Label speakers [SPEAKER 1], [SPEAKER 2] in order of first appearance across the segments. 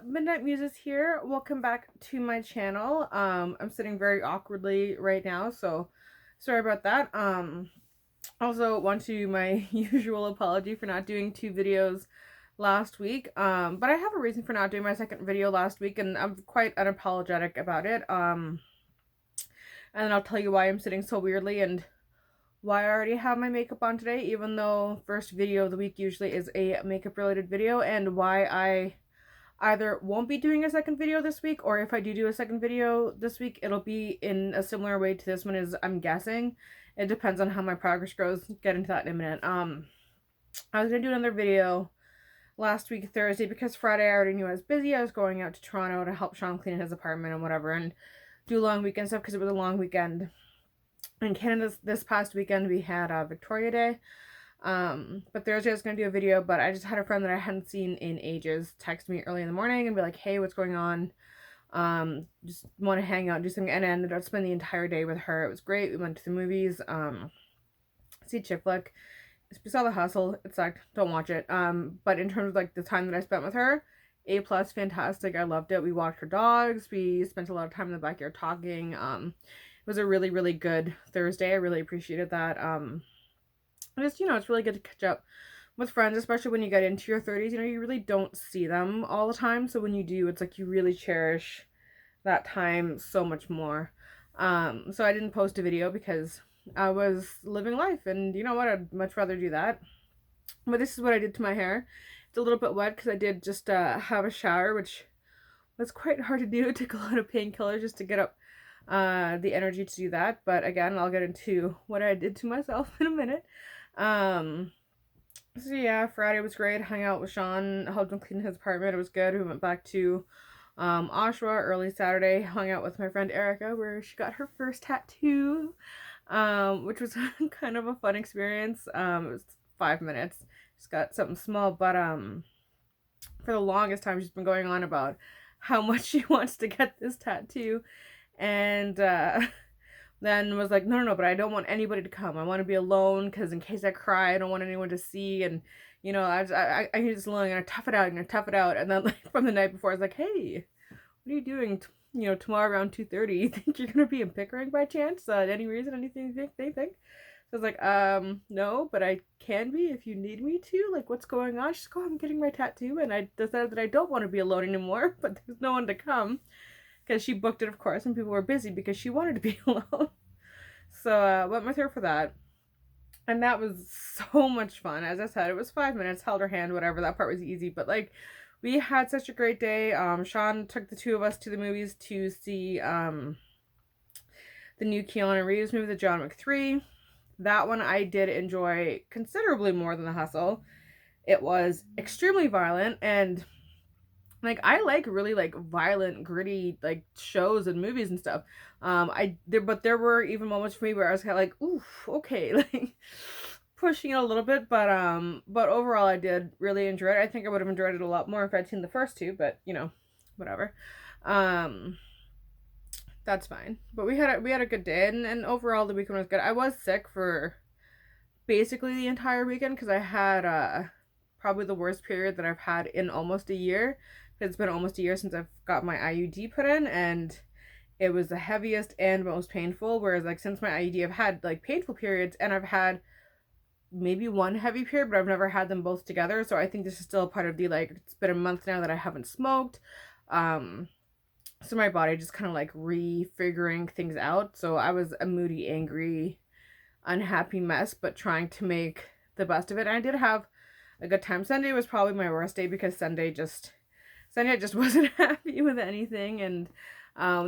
[SPEAKER 1] Midnight Muses here. Welcome back to my channel. I'm sitting very awkwardly right now, so sorry about that. Also want to my usual apology for not doing two videos last week. But I have a reason for not doing my second video last week, and I'm quite unapologetic about it. And then I'll tell you why I'm sitting so weirdly and why I already have my makeup on today, even though first video of the week usually is a makeup related video, and why I either won't be doing a second video this week, or if I do a second video this week, it'll be in a similar way to this one, is I'm guessing. It depends on how my progress grows. Get into that in a minute. I was gonna do another video last week Thursday because Friday I already knew I was busy. I was going out to Toronto to help Sean clean his apartment and whatever, and do long weekend stuff because it was a long weekend. In Canada this past weekend we had Victoria Day. But Thursday I was going to do a video, but I just had a friend that I hadn't seen in ages text me early in the morning and be like, hey, what's going on? Just want to hang out and do something. And I ended up spending the entire day with her. It was great. We went to the movies, see Chick Flick. We saw The Hustle. It sucked. Don't watch it. But in terms of like the time that I spent with her, A+, fantastic. I loved it. We walked her dogs. We spent a lot of time in the backyard talking. It was a really, really good Thursday. I really appreciated that. Just, it's really good to catch up with friends, especially when you get into your 30s. You really don't see them all the time. So when you do, it's like you really cherish that time so much more. So I didn't post a video because I was living life, and you know what? I'd much rather do that. But this is what I did to my hair. It's a little bit wet because I did just have a shower, which was quite hard to do. It took a lot of painkillers just to get up the energy to do that. But again, I'll get into what I did to myself in a minute. So yeah, Friday was great. Hung out with Sean, helped him clean his apartment. It was good. We went back to Oshawa early Saturday, hung out with my friend Erica, where she got her first tattoo, which was kind of a fun experience. It was 5 minutes. Just got something small, but for the longest time she's been going on about how much she wants to get this tattoo, and then was like, no, but I don't want anybody to come. I want to be alone because in case I cry, I don't want anyone to see. And, I need this alone. I'm going to tough it out. And then like from the night before, I was like, hey, what are you doing, tomorrow around 2:30? You think you're going to be in Pickering by chance? Any reason? Anything they think? So I was like, no, but I can be if you need me to. Like, what's going on? She's like, oh, I'm getting my tattoo. And I decided that I don't want to be alone anymore, but there's no one to come. Because she booked it, of course, and people were busy because she wanted to be alone. So went with her for that. And that was so much fun. As I said, it was 5 minutes, held her hand, whatever. That part was easy. But, like, we had such a great day. Sean took the two of us to the movies to see the new Keanu Reeves movie, the John Wick 3. That one I did enjoy considerably more than The Hustle. It was extremely violent, and like I like really like violent, gritty like shows and movies and stuff. But there were even moments for me where I was kind of like, oof, okay, like pushing it a little bit, but overall I did really enjoy it. I think I would have enjoyed it a lot more if I'd seen the first two, but whatever. That's fine. But we had a good day, and overall the weekend was good. I was sick for basically the entire weekend because I had probably the worst period that I've had in almost a year. It's been almost a year since I've got my IUD put in, and it was the heaviest and most painful. Whereas like since my IUD, I've had like painful periods, and I've had maybe one heavy period, but I've never had them both together. So I think this is still a part of the like, it's been a month now that I haven't smoked. So my body just kind of like refiguring things out. So I was a moody, angry, unhappy mess, but trying to make the best of it. And I did have a good time. Sunday was probably my worst day because Sunday I just wasn't happy with anything, and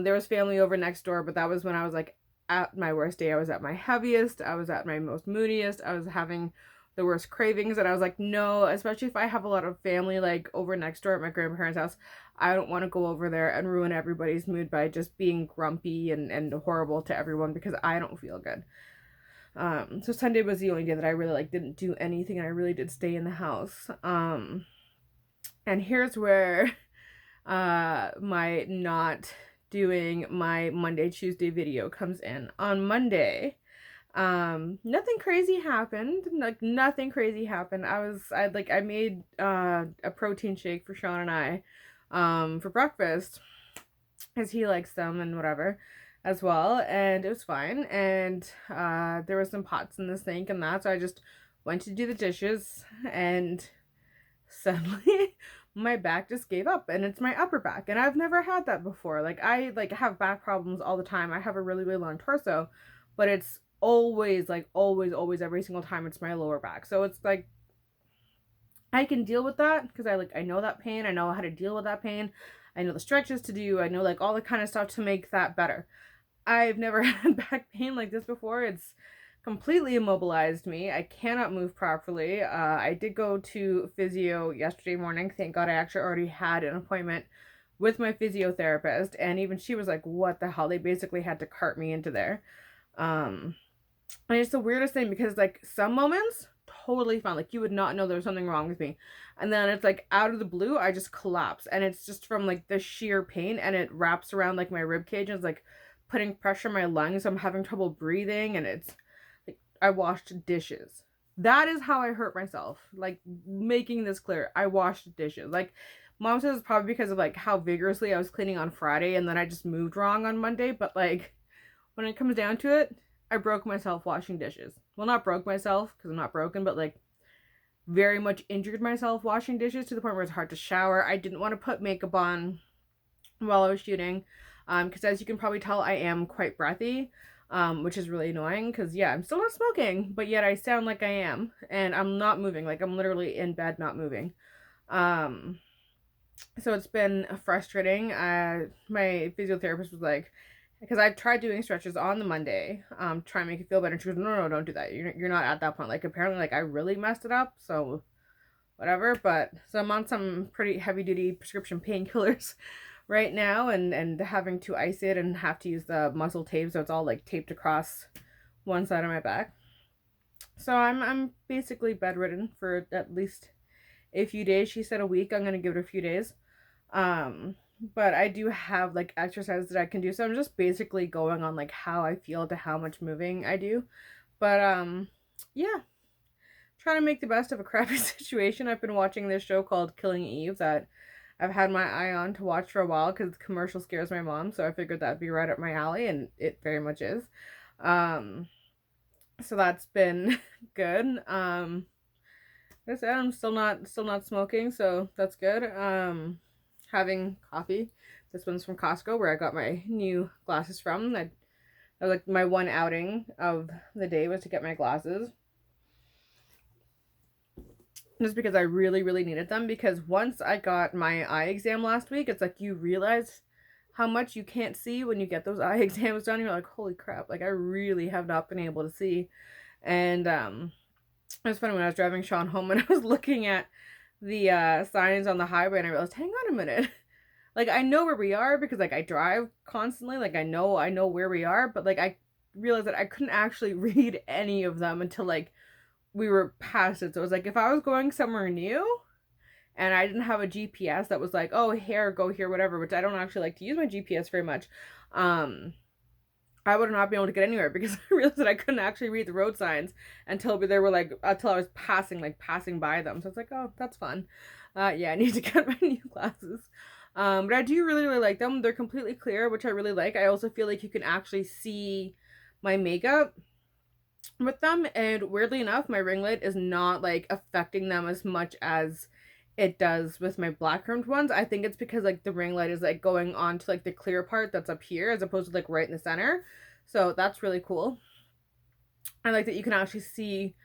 [SPEAKER 1] there was family over next door, but that was when I was like at my worst day. I was at my heaviest, I was at my most moodiest, I was having the worst cravings, and I was like, no, especially if I have a lot of family like over next door at my grandparents' house, I don't want to go over there and ruin everybody's mood by just being grumpy and horrible to everyone because I don't feel good. So Sunday was the only day that I really like didn't do anything, and I really did stay in the house. And here's where my not doing my Monday, Tuesday video comes in. On Monday, nothing crazy happened. Like nothing crazy happened. I made a protein shake for Sean and I for breakfast, because he likes them and whatever as well, and it was fine. And there was some pots in the sink and that, so I just went to do the dishes, and suddenly my back just gave up, and it's my upper back, and I've never had that before. Like, I like have back problems all the time. I have a really, really long torso, but it's always like always every single time it's my lower back. So it's like I can deal with that because I know that pain. I know how to deal with that pain. I know the stretches to do. I know like all the kind of stuff to make that better. I've never had back pain like this before. It's completely immobilized me. I cannot move properly. I did go to physio yesterday morning. Thank God I actually already had an appointment with my physiotherapist, and even she was like, what the hell? They basically had to cart me into there. Um, and it's the weirdest thing because like some moments totally fine. Like you would not know there was something wrong with me. And then it's like out of the blue, I just collapse. And it's just from like the sheer pain, and it wraps around like my rib cage and it's like putting pressure on my lungs. So I'm having trouble breathing, and it's like I washed dishes. That is how I hurt myself. Like, making this clear, I washed dishes. Like, mom says it's probably because of like how vigorously I was cleaning on Friday, and then I just moved wrong on Monday. But like when it comes down to it, I broke myself washing dishes. Well, not broke myself because I'm not broken, but like very much injured myself washing dishes to the point where it's hard to shower. I didn't want to put makeup on while I was shooting, because as you can probably tell, I am quite breathy, which is really annoying because yeah, I'm still not smoking, but yet I sound like I am, and I'm not moving. Like, I'm literally in bed not moving. Um, so it's been frustrating. My physiotherapist was like, because I've tried doing stretches on the Monday, try and make it feel better. And she goes, no, don't do that. You're not at that point. Like, apparently, like I really messed it up. So whatever. But so I'm on some pretty heavy duty prescription painkillers right now, and having to ice it and have to use the muscle tape, so it's all like taped across one side of my back. So I'm basically bedridden for at least a few days. She said a week. I'm gonna give it a few days. Um, but I do have like exercises that I can do. So I'm just basically going on like how I feel to how much moving I do. But yeah, trying to make the best of a crappy situation. I've been watching this show called Killing Eve that I've had my eye on to watch for a while because the commercial scares my mom. So I figured that'd be right up my alley, and it very much is. Um, so that's been good. Like I said, I'm still not smoking, so that's good. Having coffee. This one's from Costco, where I got my new glasses from. I like my one outing of the day was to get my glasses. Just because I really, really needed them, because once I got my eye exam last week, it's like you realize how much you can't see when you get those eye exams done. You're like, holy crap, like I really have not been able to see. And it was funny when I was driving Sean home and I was looking at the signs on the highway, and I realized, hang on a minute. Like, I know where we are because like I drive constantly. Like, I know where we are, but like I realized that I couldn't actually read any of them until like we were past it. So it was like if I was going somewhere new and I didn't have a GPS that was like, oh, here, go here, whatever, which I don't actually like to use my GPS very much, I would not be able to get anywhere because I realized that I couldn't actually read the road signs until they were like, until I was passing by them. So it's like, oh, that's fun. Yeah, I need to get my new glasses. But I do really, really like them. They're completely clear, which I really like. I also feel like you can actually see my makeup with them, and weirdly enough, my ring light is not like affecting them as much as it does with my black rimmed ones. I think it's because like the ring light is like going on to like the clear part that's up here as opposed to like right in the center. So that's really cool. I like that you can actually see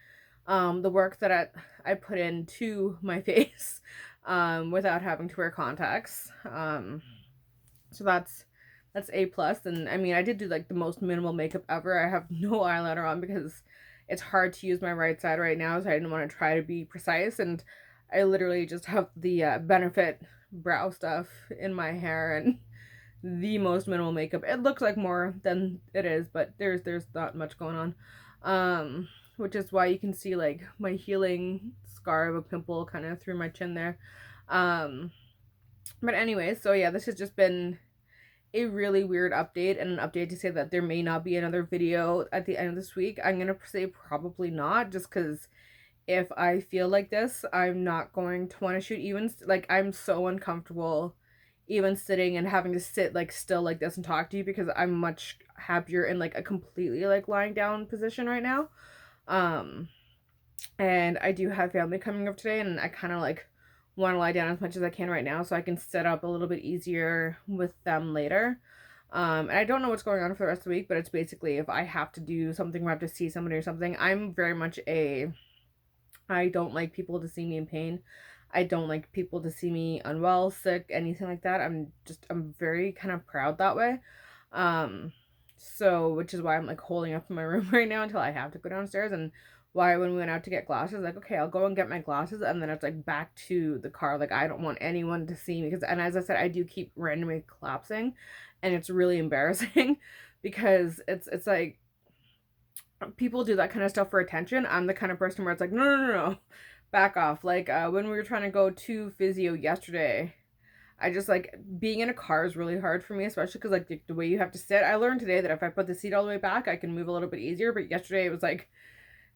[SPEAKER 1] the work that I put into my face without having to wear contacts. So that's A plus. And I mean, I did do like the most minimal makeup ever. I have no eyeliner on because it's hard to use my right side right now, so I didn't want to try to be precise. And I literally just have the Benefit brow stuff in my hair and the most minimal makeup. It looks like more than it is, but there's not much going on. Which is why you can see like my healing scar of a pimple kind of through my chin there. But anyway, so yeah, this has just been a really weird update, and an update to say that there may not be another video at the end of this week. I'm gonna say probably not, just because if I feel like this, I'm not going to want to shoot. Even like I'm so uncomfortable even sitting and having to sit like still like this and talk to you, because I'm much happier in like a completely like lying down position right now. Um and I do have family coming up today, and I kind of like want to lie down as much as I can right now so I can sit up a little bit easier with them later. And I don't know what's going on for the rest of the week, but it's basically if I have to do something or I have to see somebody or something, I'm very much I don't like people to see me in pain. I don't like people to see me unwell, sick, anything like that. I'm very kind of proud that way. Um, so, which is why I'm like holding up in my room right now until I have to go downstairs, and why when we went out to get glasses, like, okay, I'll go and get my glasses, and then it's like back to the car. Like, I don't want anyone to see me because, and as I said, I do keep randomly collapsing, and it's really embarrassing because it's like people do that kind of stuff for attention. I'm the kind of person where it's like, no, no, no, no, back off. Like, when we were trying to go to physio yesterday, I just like being in a car is really hard for me, especially because like the way you have to sit. I learned today that if I put the seat all the way back, I can move a little bit easier. But yesterday it was like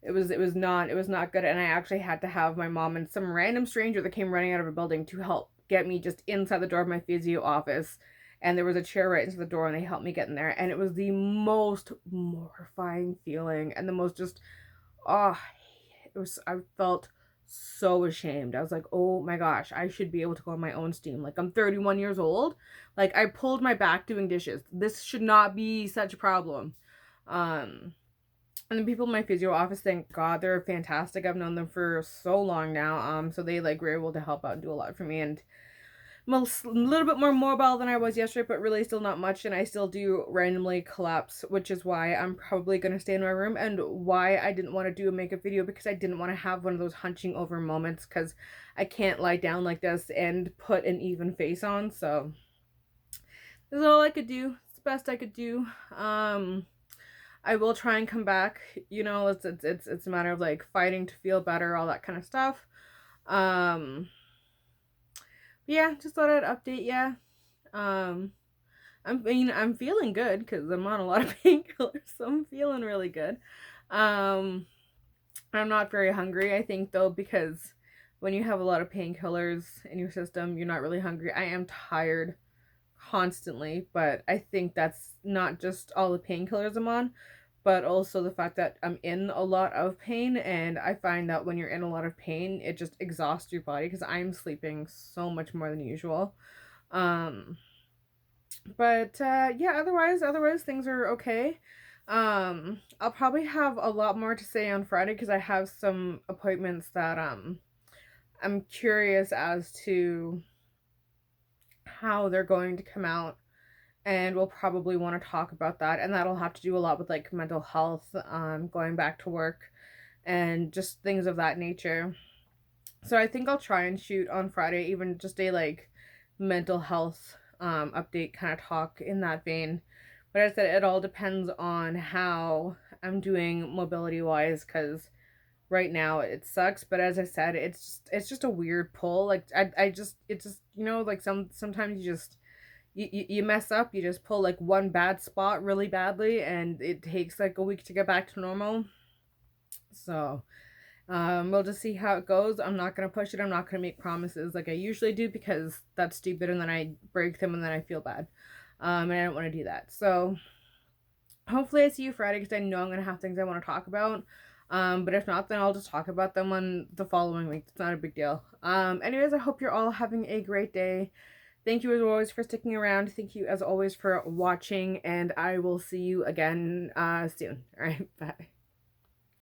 [SPEAKER 1] it was not good, and I actually had to have my mom and some random stranger that came running out of a building to help get me just inside the door of my physio office. And there was a chair right into the door, and they helped me get in there, and it was the most mortifying feeling, and the most just oh, I felt so ashamed. I was like, oh my gosh, I should be able to go on my own steam. Like, I'm 31 years old. Like, I pulled my back doing dishes. This should not be such a problem. And the people in my physio office, thank God, they're fantastic. I've known them for so long now. So they like were able to help out and do a lot for me. And I'm a little bit more mobile than I was yesterday, but really still not much, and I still do randomly collapse, which is why I'm probably going to stay in my room, and why I didn't want to do a makeup video, because I didn't want to have one of those hunching over moments, because I can't lie down like this and put an even face on. So this is all I could do. It's the best I could do. I will try and come back. You know, it's a matter of like fighting to feel better, all that kind of stuff. Yeah, just thought I'd update ya. I'm feeling good because I'm on a lot of painkillers, so I'm feeling really good. I'm not very hungry, I think, though, because when you have a lot of painkillers in your system, you're not really hungry. I am tired constantly, but I think that's not just all the painkillers I'm on, but also the fact that I'm in a lot of pain, and I find that when you're in a lot of pain, it just exhausts your body, because I'm sleeping so much more than usual. But yeah, otherwise things are okay. I'll probably have a lot more to say on Friday, because I have some appointments that I'm curious as to how they're going to come out, and we'll probably want to talk about that, and that'll have to do a lot with like mental health, going back to work, and just things of that nature. So I think I'll try and shoot on Friday, even just a like mental health update kind of talk in that vein. But as I said, it all depends on how I'm doing mobility wise, because right now it sucks. But as I said, it's just a weird pull. Like it's just, you know, like sometimes you just you mess up, you just pull like one bad spot really badly, and it takes like a week to get back to normal. So we'll just see how it goes. I'm not gonna push it. I'm not gonna make promises like I usually do, because that's stupid, and then I break them and then I feel bad. And I don't want to do that. So hopefully I see you Friday, because I know I'm gonna have things I want to talk about. But if not, then I'll just talk about them on the following week. It's not a big deal. Anyways, I hope you're all having a great day. Thank you as always for sticking around. Thank you as always for watching, and I will see you again soon. All right, bye.